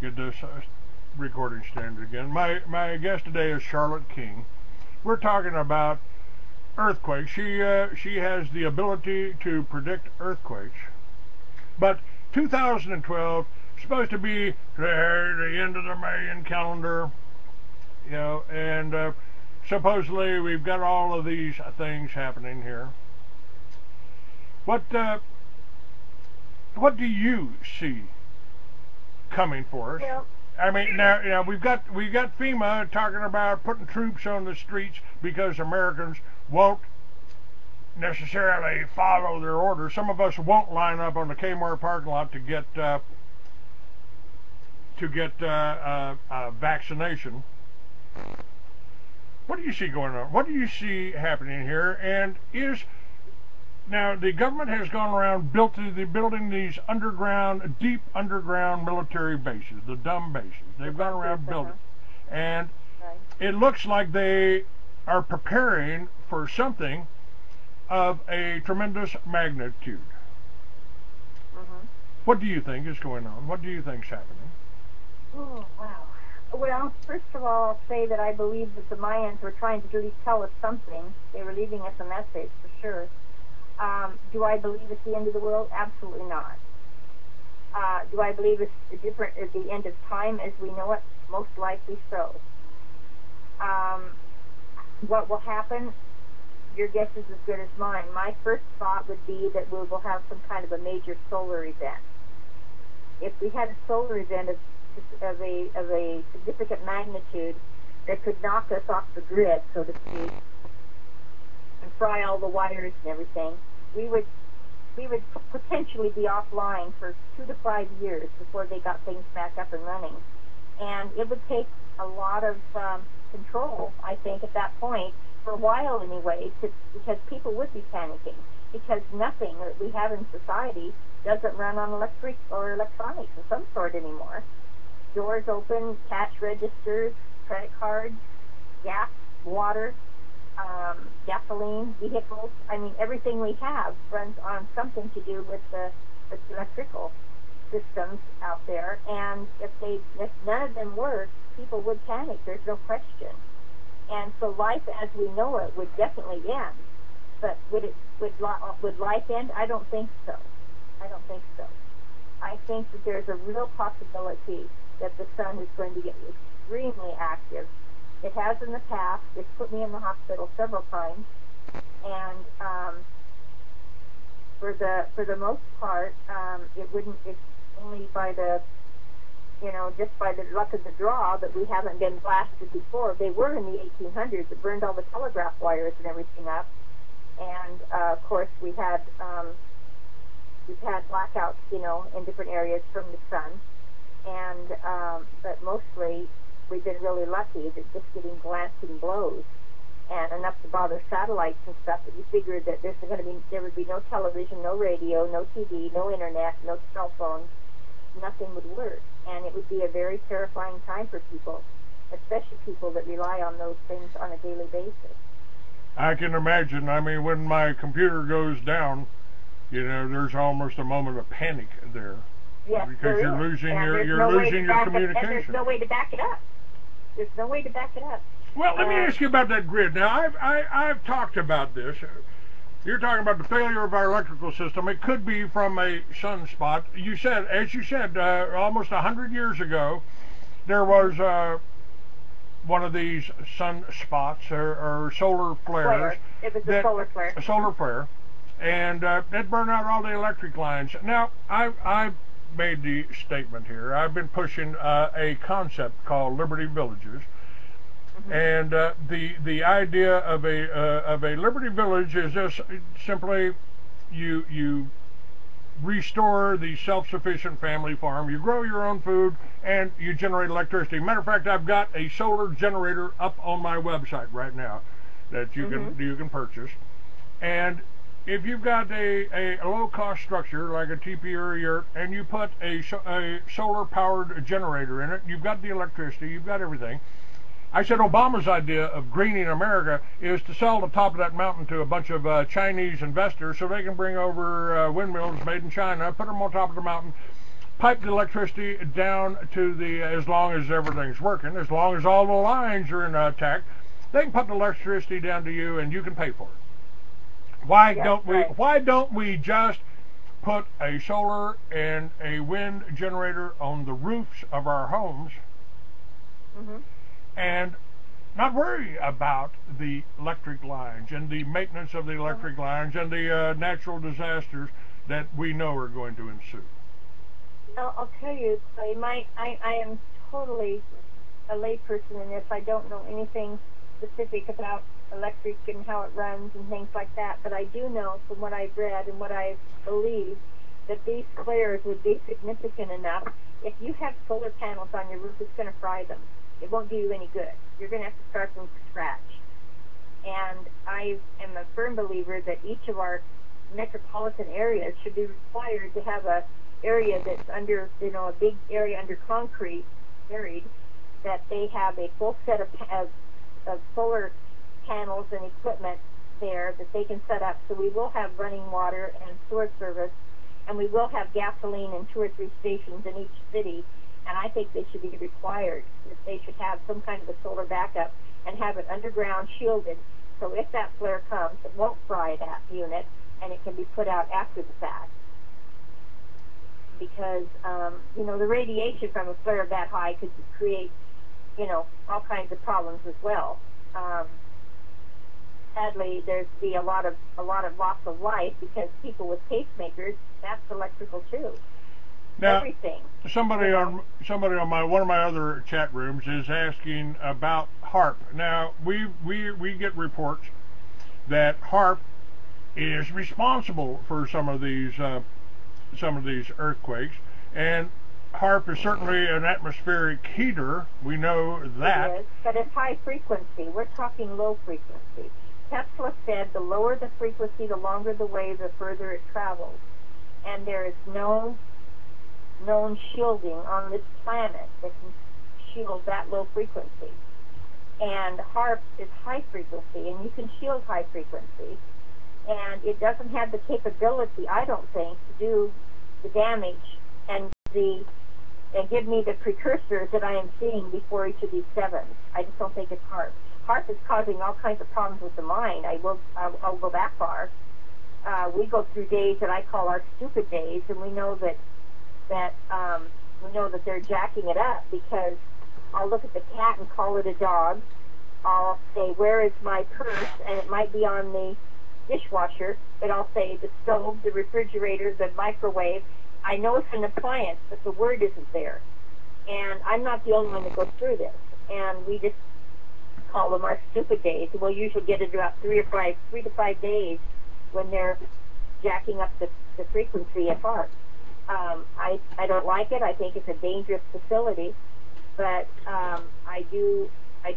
get this recording started again. My guest today is Charlotte King. We're talking about earthquakes. She has the ability to predict earthquakes. But 2012 is supposed to be the end of the Mayan calendar, you know, and supposedly we've got all of these things happening here. What do you see coming for us? Well, I mean, now we've got FEMA talking about putting troops on the streets because Americans won't necessarily follow their orders. Some of us won't line up on the Kmart parking lot to get a vaccination. What do you see going on? What do you see happening here? And now the government has gone around building these deep underground military bases, the dumb bases. They've gone around building, and it looks like they are preparing for something of a tremendous magnitude. What do you think is going on? What do you think is happening? Oh, wow. Well, first of all, I'll say that I believe that the Mayans were trying to really tell us something. They were leaving us a message, for sure. Do I believe it's the end of the world? Absolutely not. Do I believe it's different at the end of time as we know it? Most likely so. What will happen? Your guess is as good as mine. My first thought would be that we will have some kind of a major solar event. If we had a solar event of a significant magnitude that could knock us off the grid, so to speak, and fry all the wires and everything, we would potentially be offline for 2 to 5 years before they got things back up and running. And it would take a lot of control, I think, at that point, for a while anyway, because people would be panicking, because nothing that we have in society doesn't run on electric or electronics of some sort anymore. Doors open, cash registers, credit cards, gas, water, gasoline, vehicles. I mean, everything we have runs on something to do with the electrical systems out there. And if none of them work, people would panic. There's no question. And so life as we know it would definitely end. But would life end? I don't think so. I don't think so. I think that there's a real possibility that the sun is going to get extremely active. It has in the past. It's put me in the hospital several times, and for the most part, it wouldn't. It's only by just by the luck of the draw that we haven't been blasted before. They were in the 1800s. It burned all the telegraph wires and everything up, and of course we've had blackouts, in different areas from the sun, and but mostly we've been really lucky that just getting glancing blows and enough to bother satellites and stuff that you figured that there would be no television, no radio, no TV, no internet, no cell phones. Nothing would work, and it would be a very terrifying time for people, especially people that rely on those things on a daily basis. I can imagine. I mean, when my computer goes down, there's almost a moment of panic there. Yes, because you're losing your communication. And there's no way to back it up. There's no way to back it up. Well, let me ask you about that grid. Now, I've talked about this. You're talking about the failure of our electrical system. It could be from a sunspot. As you said, almost 100 years ago, there was one of these sunspots or solar flares. It was a solar flare. A solar flare, and it burned out all the electric lines. Now, I've made the statement here. I've been pushing a concept called Liberty Villages. And the idea of a Liberty Village is just simply you restore the self-sufficient family farm. You grow your own food and you generate electricity. Matter of fact, I've got a solar generator up on my website right now that you can purchase. And if you've got a low-cost structure like a teepee or a yurt, and you put a solar-powered generator in it, you've got the electricity, you've got everything. I said Obama's idea of greening America is to sell the top of that mountain to a bunch of Chinese investors so they can bring over windmills made in China, put them on top of the mountain, pipe the electricity down to the, as long as everything's working, as long as all the lines are intact, they can pump the electricity down to you and you can pay for it. Why don't we just put a solar and a wind generator on the roofs of our homes and not worry about the electric lines and the maintenance of the electric lines and the natural disasters that we know are going to ensue? I'll tell you, Clay, I am totally a layperson in this. I don't know anything specific about electric and how it runs and things like that, but I do know from what I've read and what I believe that these flares would be significant enough. If you have solar panels on your roof, it's going to fry them. It won't do you any good. You're going to have to start from scratch. And I am a firm believer that each of our metropolitan areas should be required to have a area that's under, a big area under concrete, buried, that they have a full set of solar panels and equipment there that they can set up. So we will have running water and sewer service, and we will have gasoline in 2 or 3 stations in each city. And I think they should be required, that they should have some kind of a solar backup and have it underground shielded. So if that flare comes, it won't fry that unit, and it can be put out after the fact. Because, the radiation from a flare that high could create, all kinds of problems as well. Sadly, there's a lot of loss of life because people with pacemakers, that's electrical too. Now, everything. Somebody on one of my other chat rooms is asking about HAARP. Now, we get reports that HAARP is responsible for some of these earthquakes, and HAARP is certainly an atmospheric heater. We know that. It is, but it's high frequency. We're talking low frequency. Tesla said the lower the frequency, the longer the wave, the further it travels. And there is no known shielding on this planet that can shield that low frequency. And HAARP is high frequency, and you can shield high frequency. And it doesn't have the capability, I don't think, to do the damage and give me the precursors that I am seeing before each of these 7s. I just don't think it's HAARP. HAARP is causing all kinds of problems with the mind. I'll go that far. We go through days that I call our stupid days, and we know that they're jacking it up, because I'll look at the cat and call it a dog. I'll say, where is my purse? And it might be on the dishwasher, but I'll say the stove, the refrigerator, the microwave. I know it's an appliance, but the word isn't there. And I'm not the only one that goes through this. And we just call them our stupid days. We'll usually get it about 3 to 5 days when they're jacking up the frequency at HAARP. I don't like it. I think it's a dangerous facility, but I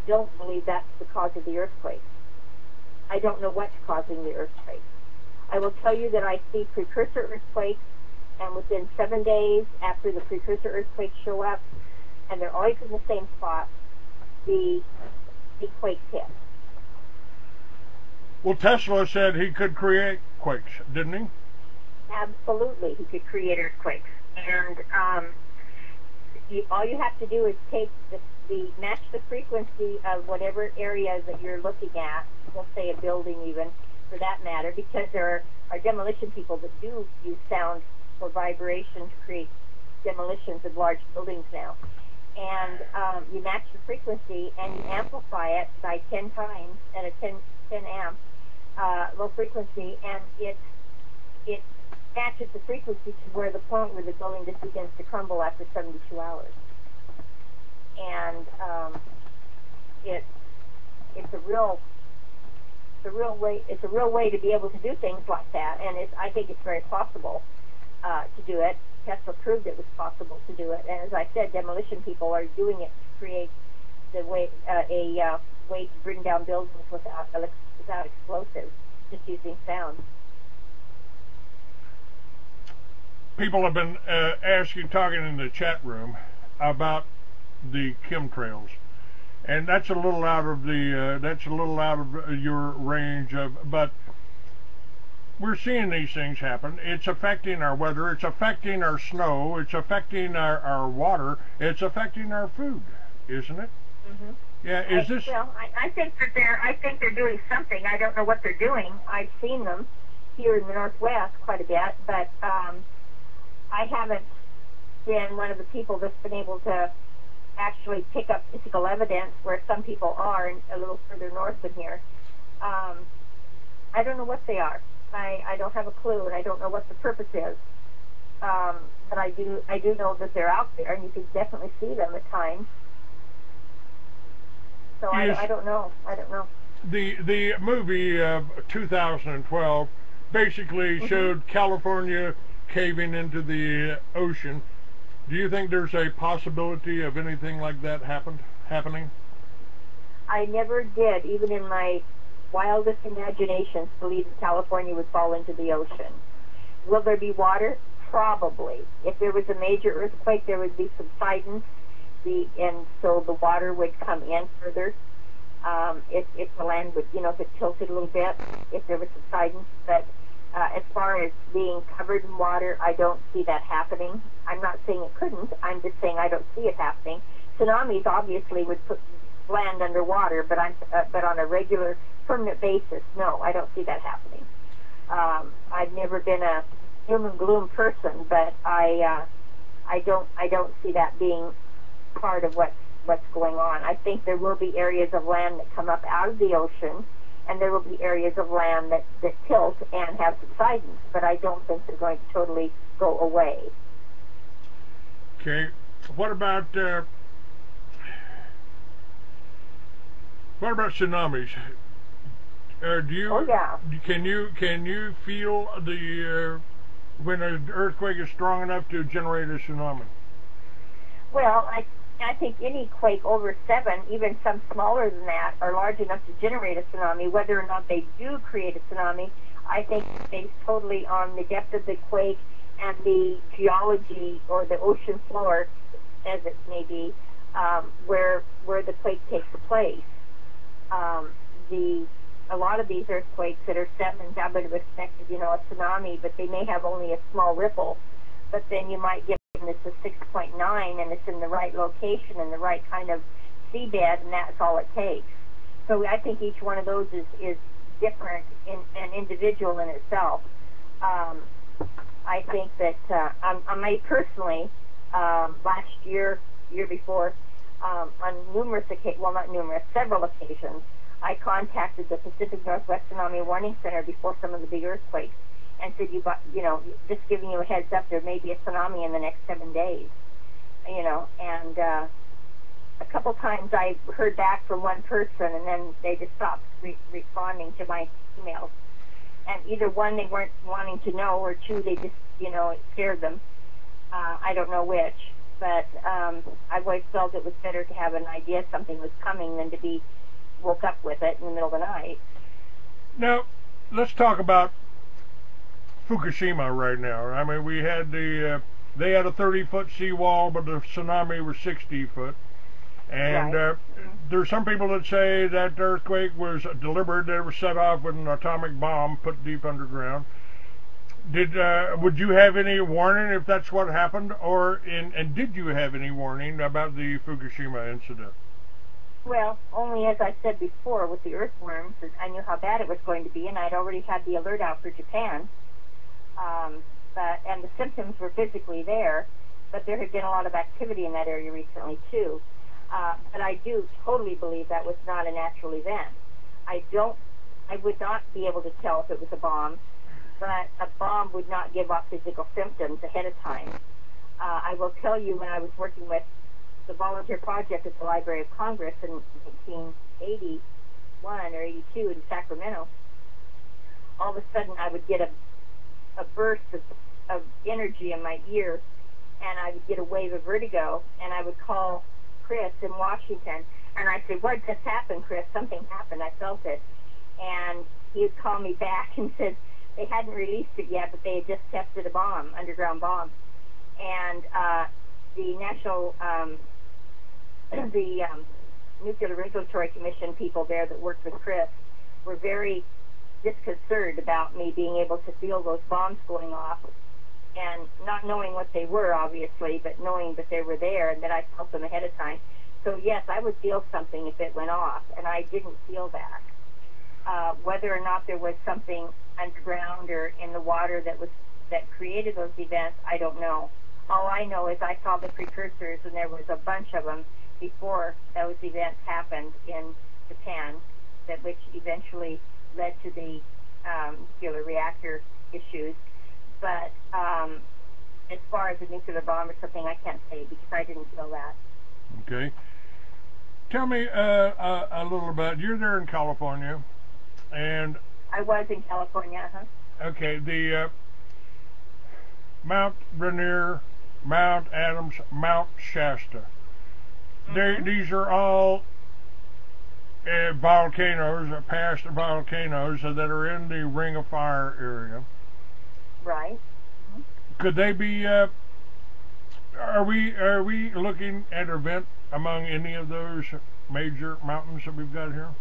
don't believe that's the cause of the earthquake. I don't know what's causing the earthquake. I will tell you that I see precursor earthquakes, and within 7 days after the precursor earthquakes show up, and they're always in the same spot, the quakes hit. Well, Tesla said he could create quakes, didn't he? Absolutely, he could create earthquakes. And all you have to do is take match the frequency of whatever area that you're looking at. We'll say a building, even for that matter, because there are demolition people that do use sound or vibration to create demolitions of large buildings now. And you match the frequency and you amplify it by 10 times at a 10 amp low frequency, and it matches the frequency to where the point where the building just begins to crumble after 72 hours. And it's a real way to be able to do things like that, and I think it's very possible to do it. Tesla proved it was possible to do it, and as I said, demolition people are doing it to create a way to bring down buildings without explosives, just using sound. People have been talking in the chat room about the chemtrails, and that's a little out of your range of. But we're seeing these things happen. It's affecting our weather. It's affecting our snow. It's affecting our water. It's affecting our food, isn't it? Mm-hmm. Yeah. Is this? Well, I think that they're doing something. I don't know what they're doing. I've seen them here in the Northwest quite a bit, but I haven't been one of the people that's been able to actually pick up physical evidence where some people are a little further north than here. I don't know what they are. I don't have a clue, and I don't know what the purpose is. But I do know that they're out there, and you can definitely see them at times. So I don't know. I don't know. The movie 2012 basically showed California caving into the ocean. Do you think there's a possibility of anything like that happening? I never did, even in my wildest imaginations, believe that California would fall into the ocean. Will there be water? Probably. If there was a major earthquake, there would be subsidence, and so the water would come in further. If the land would, if it tilted a little bit, if there was subsidence. But as far as being covered in water, I don't see that happening. I'm not saying it couldn't. I'm just saying I don't see it happening. Tsunamis obviously would put land underwater, but on a regular, permanent basis, no, I don't see that happening. I've never been a doom and gloom person, but I don't see that being part of what's going on. I think there will be areas of land that come up out of the ocean, and there will be areas of land that tilt and have subsidence, but I don't think they're going to totally go away. Okay. What about tsunamis? Do you? Oh yeah. Can you feel the when an earthquake is strong enough to generate a tsunami? Well, I think any quake over 7, even some smaller than that, are large enough to generate a tsunami. Whether or not they do create a tsunami, I think it's based totally on the depth of the quake and the geology or the ocean floor, as it may be, where the quake takes place. A lot of these earthquakes that are 7s, I would have expected, a tsunami, but they may have only a small ripple. But then you might get one that's a 6.9, and it's in the right location and the right kind of seabed, and that's all it takes. So I think each one of those is different and individual in itself. I think that I may personally, last year before, on numerous occasions, well, not numerous, several occasions, I contacted the Pacific Northwest Tsunami Warning Center before some of the big earthquakes and said, just giving you a heads up, there may be a tsunami in the next 7 days, and a couple times I heard back from one person, and then they just stopped responding to my emails. And either one, they weren't wanting to know, or two, they just, it scared them. I don't know which, but I've always felt it was better to have an idea something was coming than to be woke up with it in the middle of the night. Now, let's talk about Fukushima right now. I mean, we had they had a 30-foot seawall, but the tsunami was 60 foot. And Right. There's some people that say that the earthquake was deliberate. It was set off with an atomic bomb put deep underground. Would you have any warning if that's what happened, and did you have any warning about the Fukushima incident? Well, only as I said before with the earthworms, I knew how bad it was going to be, and I'd already had the alert out for Japan. And the symptoms were physically there, but there had been a lot of activity in that area recently too. But I do totally believe that was not a natural event. I would not be able to tell if it was a bomb, but a bomb would not give off physical symptoms ahead of time. I will tell you, when I was working with the volunteer project at the Library of Congress in 1981 or 82 in Sacramento, all of a sudden I would get a burst of energy in my ear, and I would get a wave of vertigo, and I would call Chris in Washington, and I'd say, "What just happened, Chris? Something happened. I felt it." And he would call me back and said they hadn't released it yet, but they had just tested a bomb, underground bomb. And the National, Nuclear Regulatory Commission people there that worked with Chris were very disconcerted about me being able to feel those bombs going off, and not knowing what they were, obviously, but knowing that they were there and that I felt them ahead of time. So yes, I would feel something if it went off, and I didn't feel that. Whether or not there was something underground or in the water that created those events, I don't know. All I know is I saw the precursors, and there was a bunch of them before those events happened in Japan, which eventually led to the nuclear reactor issues. But as far as a nuclear bomb or something, I can't say because I didn't feel that. Okay. Tell me a little about, you're there in California, and... I was in California, Okay, the Mount Rainier, Mount Adams, Mount Shasta. These are all volcanoes, past volcanoes that are in the Ring of Fire area. Right. Could they be? Are we looking at an event among any of those major mountains that we've got here?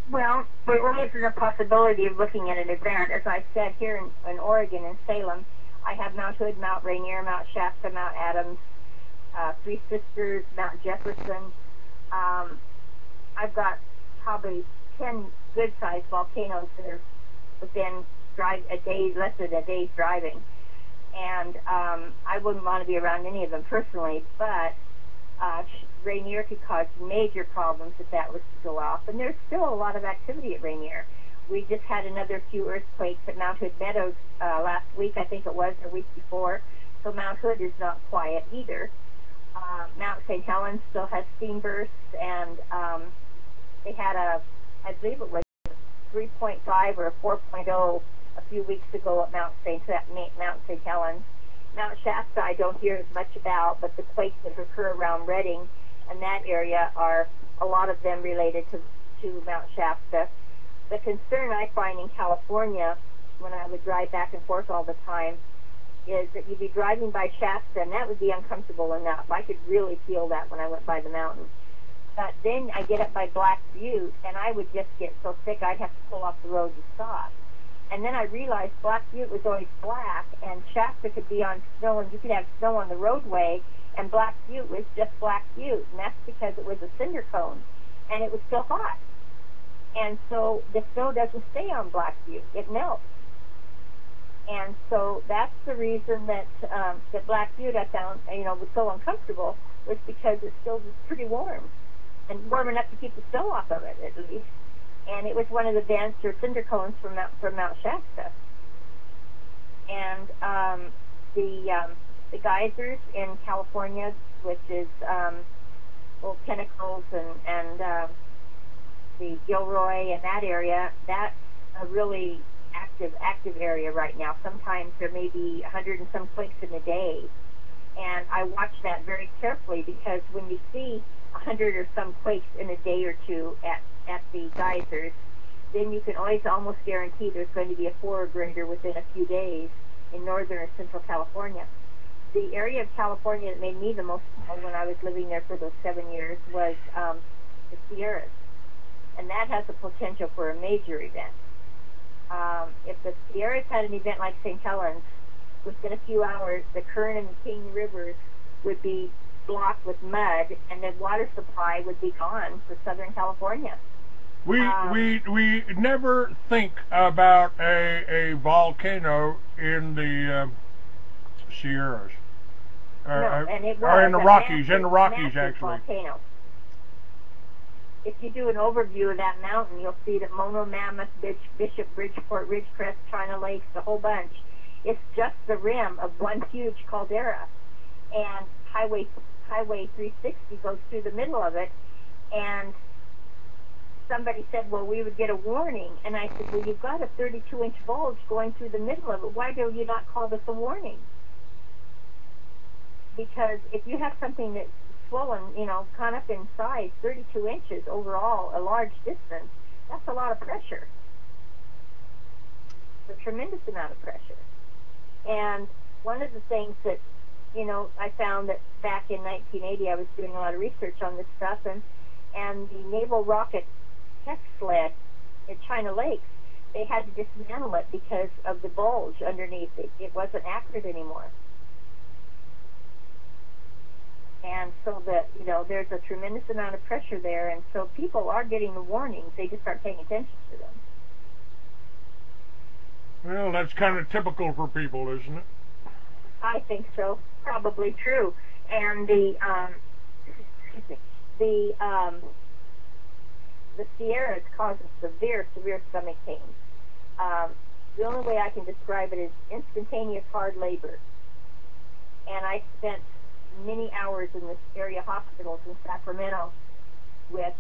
Well, we're looking at the possibility of looking at an event. As I said, here in Oregon, in Salem, I have Mount Hood, Mount Rainier, Mount Shasta, Mount Adams, Three Sisters, Mount Jefferson. I've got probably 10 good-sized volcanoes that are within less than a day's driving. And I wouldn't want to be around any of them personally, but Rainier could cause major problems if that was to go off. And there's still a lot of activity at Rainier. We just had another few earthquakes at Mount Hood Meadows last week, I think it was, or week before. So Mount Hood is not quiet either. Mount St. Helens still has steam bursts, and they had I believe it was 3.5 or a 4.0 a few weeks ago at Mount St. Helens. Mount Shasta I don't hear as much about, but the quakes that occur around Redding and that area are a lot of them related to Mount Shasta. The concern I find in California, when I would drive back and forth all the time, is that you'd be driving by Shasta, and that would be uncomfortable enough. I could really feel that when I went by the mountain. But then I get up by Black Butte, and I would just get so sick I'd have to pull off the road and stop. And then I realized Black Butte was always black, and Shasta could be on snow, and you could have snow on the roadway, and Black Butte was just Black Butte, and that's because it was a cinder cone, and it was still hot. And so the snow doesn't stay on Black Butte, it melts. And so that's the reason that that Black Butte I found, was so uncomfortable, was because it still was pretty warm, and warm enough to keep the snow off of it at least. And it was one of the vents or cinder cones from Mount Shasta. And the geysers in California, which is Old Pinnacles and the Gilroy and that area, that's a really active area right now. Sometimes there may be 100 and some quakes in a day. And I watch that very carefully, because when you see 100 or some quakes in a day or two at the geysers, then you can always almost guarantee there's going to be a 4 or greater within a few days in northern or central California. The area of California that made me the most when I was living there for those 7 years was the Sierras. And that has the potential for a major event. If the Sierras had an event like St. Helens, within a few hours, the Kern and the King rivers would be blocked with mud, and the water supply would be gone for Southern California. We never think about a volcano in the Sierras, no, and it was or in the Rockies. Massive, in the Rockies, actually. Volcano. If you do an overview of that mountain, you'll see that Mono, Mammoth, Bishop, Bridgeport, Ridgecrest, China Lakes, the whole bunch. It's just the rim of one huge caldera, and Highway 360 goes through the middle of it. And somebody said, well, we would get a warning. And I said, well, you've got a 32-inch bulge going through the middle of it. Why do you not call this a warning? Because if you have something that's swollen, gone up in size, 32 inches overall, a large distance, that's a lot of pressure. It's a tremendous amount of pressure. And one of the things that, I found that back in 1980, I was doing a lot of research on this stuff, and the naval rocket test sled at China Lakes they had to dismantle it because of the bulge underneath it. It wasn't accurate anymore. And so there's a tremendous amount of pressure there, and so people are getting the warnings. They just aren't paying attention to them. Well, that's kind of typical for people, isn't it? I think so. Probably true. And the Sierras causes severe stomach pain. The only way I can describe it is instantaneous hard labor. And I spent many hours in this area hospitals in Sacramento with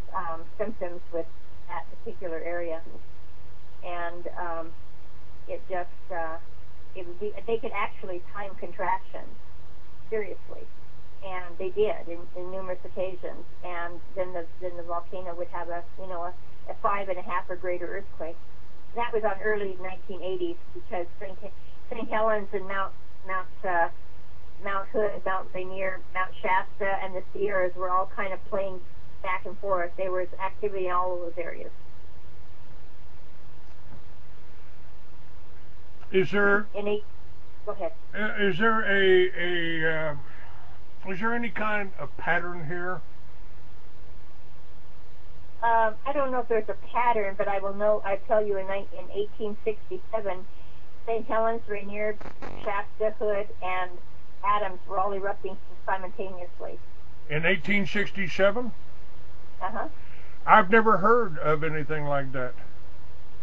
symptoms with that particular area. And it just, they could actually time contractions, seriously. And they did in numerous occasions. And then the volcano would have a 5.5 or greater earthquake. That was on early 1980s because St. Helens and Mount Hood, Mount Rainier, Mount Shasta, and the Sierras were all kind of playing back and forth. There was activity in all of those areas. Is there? Go ahead. Is there is there any kind of pattern here? I don't know if there's a pattern, but I tell you in 1867, St. Helens, Rainier, Shasta, Hood, and Adams were all erupting simultaneously. In 1867? Uh-huh. I've never heard of anything like that.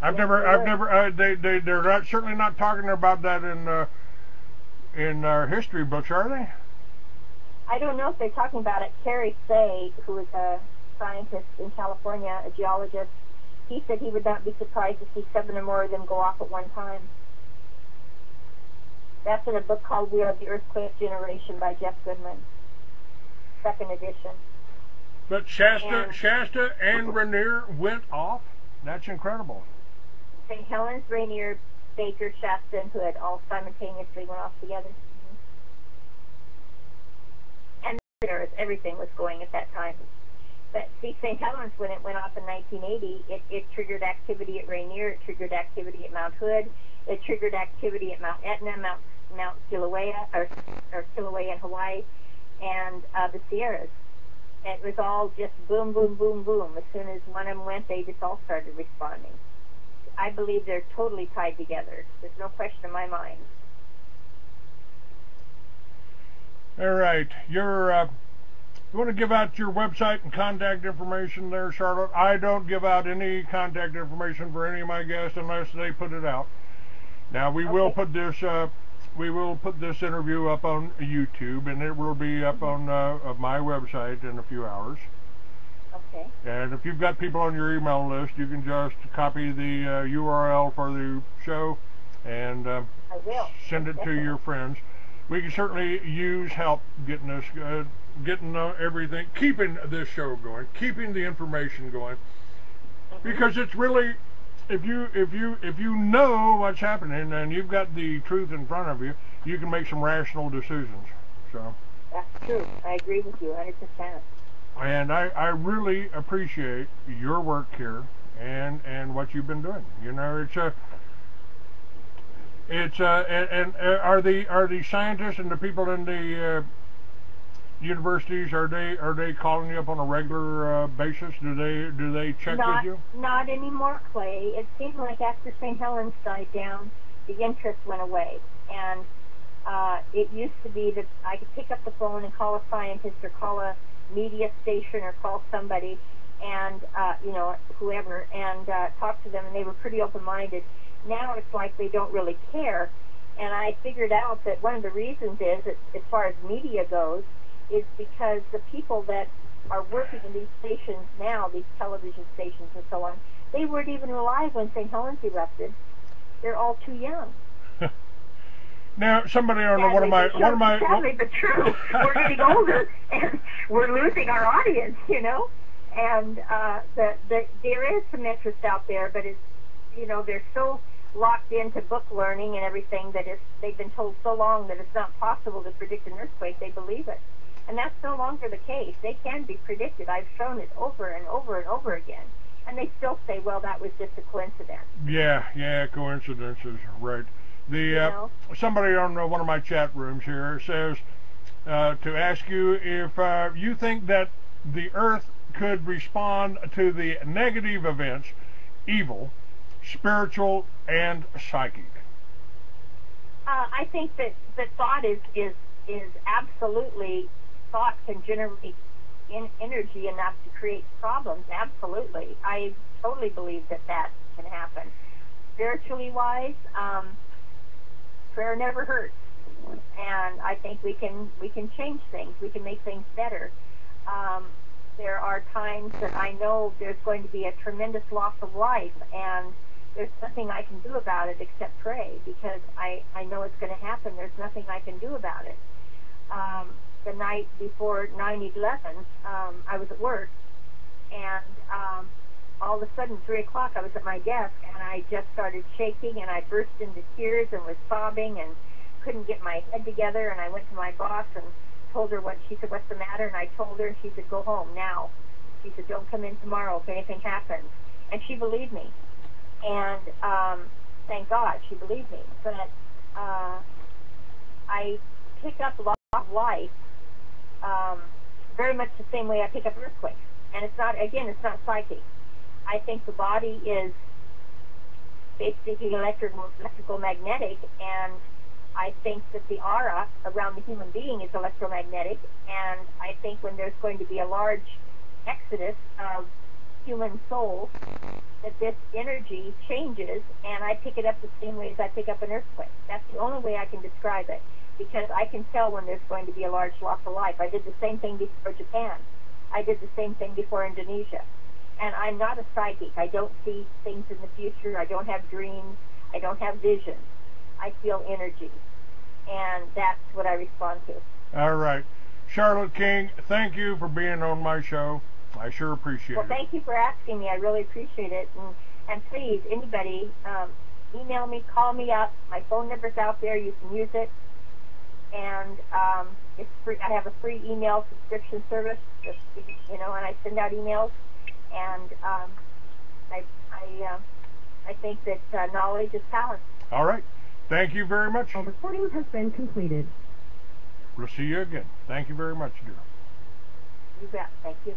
They're certainly not talking about that in our history books, are they? I don't know if they're talking about it. Terry Say, who is a scientist in California, a geologist, he said he would not be surprised to see 7 or more of them go off at one time. That's in a book called We Are the Earthquake Generation by Jeff Goodman, 2nd edition. But Shasta and Rainier went off? That's incredible. St. Helens, Rainier, Baker, Shasta, and Hood all simultaneously went off together. And everything was going at that time. But see, St. Helens, when it went off in 1980, it triggered activity at Rainier, it triggered activity at Mount Hood, it triggered activity at Mount Etna, Mount Kilauea, or Kilauea in Hawaii, and the Sierras. It was all just boom, boom, boom, boom. As soon as one of them went, they just all started responding. I believe they're totally tied together. There's no question in my mind. All right. You want to give out your website and contact information there, Charlotte? I don't give out any contact information for any of my guests unless they put it out. Now we will put this interview up on YouTube, and it will be up on my website in a few hours. Okay. And if you've got people on your email list, you can just copy the URL for the show and send it to your friends. We can certainly use help getting this getting everything, keeping this show going, keeping the information going, because it's really, if you know what's happening and you've got the truth in front of you, you can make some rational decisions. So that's true. I agree with you 100%. And I really appreciate your work here and what you've been doing. You know, are the scientists and the people in the universities, are they calling you up on a regular basis? Do they check with you? Not anymore, Clay. It seemed like after St. Helens died down, the interest went away, and it used to be that I could pick up the phone and call a scientist or call a media station or call somebody and whoever and talk to them, and they were pretty open-minded. Now it's like they don't really care, and I figured out that one of the reasons is that, as far as media goes, is because the people that are working in these stations now, these television stations and so on, they weren't even alive when St. Helens erupted. They're all too young. Now, somebody on one of my sadly but true. We're getting older and we're losing our audience, you know. And there is some interest out there, but it's, they're so locked into book learning and everything that they've been told so long that it's not possible to predict an earthquake, they believe it. And that's no longer the case. They can be predicted. I've shown it over and over and over again. And they still say, well, that was just a coincidence. Yeah, coincidences, right. Somebody on one of my chat rooms here says to ask you if you think that the Earth could respond to the negative events, evil, spiritual, and psychic. I think that thought is absolutely, thought can generate energy enough to create problems. Absolutely. I totally believe that can happen. Spiritually wise, prayer never hurts. And I think we can change things. We can make things better. There are times that I know there's going to be a tremendous loss of life, and there's nothing I can do about it except pray, because I know it's going to happen. There's nothing I can do about it. The night before 9/11, I was at work, and all of a sudden, 3 o'clock, I was at my desk, and I just started shaking, and I burst into tears and was sobbing and couldn't get my head together, and I went to my boss and told her she said, what's the matter? And I told her, and she said, go home now. She said, don't come in tomorrow if anything happens. And she believed me. And thank God she believed me. But I pick up loss of life very much the same way I pick up earthquakes. And it's not psychic. I think the body is basically electrical magnetic, and I think that the aura around the human being is electromagnetic, and I think when there's going to be a large exodus of human souls, that this energy changes, and I pick it up the same way as I pick up an earthquake. That's the only way I can describe it, because I can tell when there's going to be a large loss of life. I did the same thing before Japan. I did the same thing before Indonesia. And I'm not a psychic. I don't see things in the future. I don't have dreams. I don't have visions. I feel energy. And that's what I respond to. All right. Charlotte King, thank you for being on my show. I sure appreciate it. Well, thank you for asking me. I really appreciate it. And please, anybody, email me, call me up. My phone number's out there. You can use it. And it's free. I have a free email subscription service, and I send out emails. And I think that knowledge is power. All right. Thank you very much. A recording has been completed. We'll see you again. Thank you very much, dear. You bet. Thank you.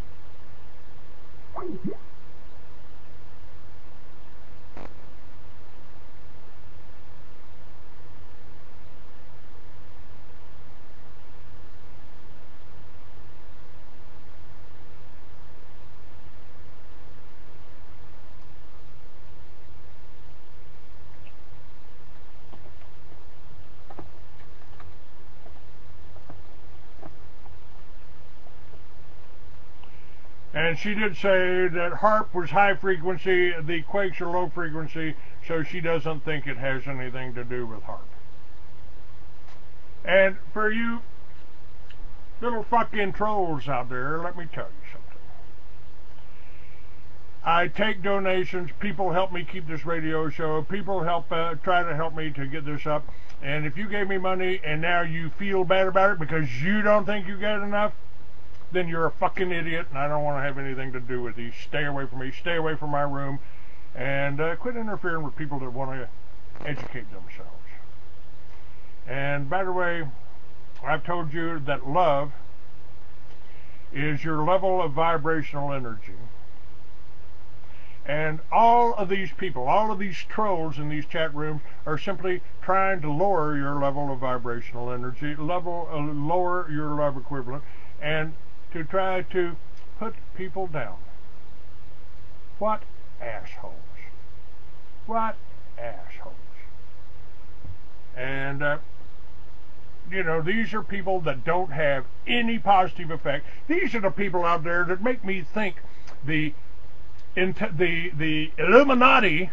And she did say that HAARP was high frequency, the quakes are low frequency, so she doesn't think it has anything to do with HAARP. And for you little fucking trolls out there, let me tell you something. I take donations. People help me keep this radio show. People help try to help me to get this up. And if you gave me money and now you feel bad about it because you don't think you get enough, then you're a fucking idiot, and I don't want to have anything to do with you. Stay away from me. Stay away from my room. And quit interfering with people that want to educate themselves. And by the way, I've told you that love is your level of vibrational energy. And all of these people, all of these trolls in these chat rooms are simply trying to lower your level of vibrational energy, lower your love equivalent, and to try to put people down. What assholes. What assholes. And, these are people that don't have any positive effect. These are the people out there that make me think the Illuminati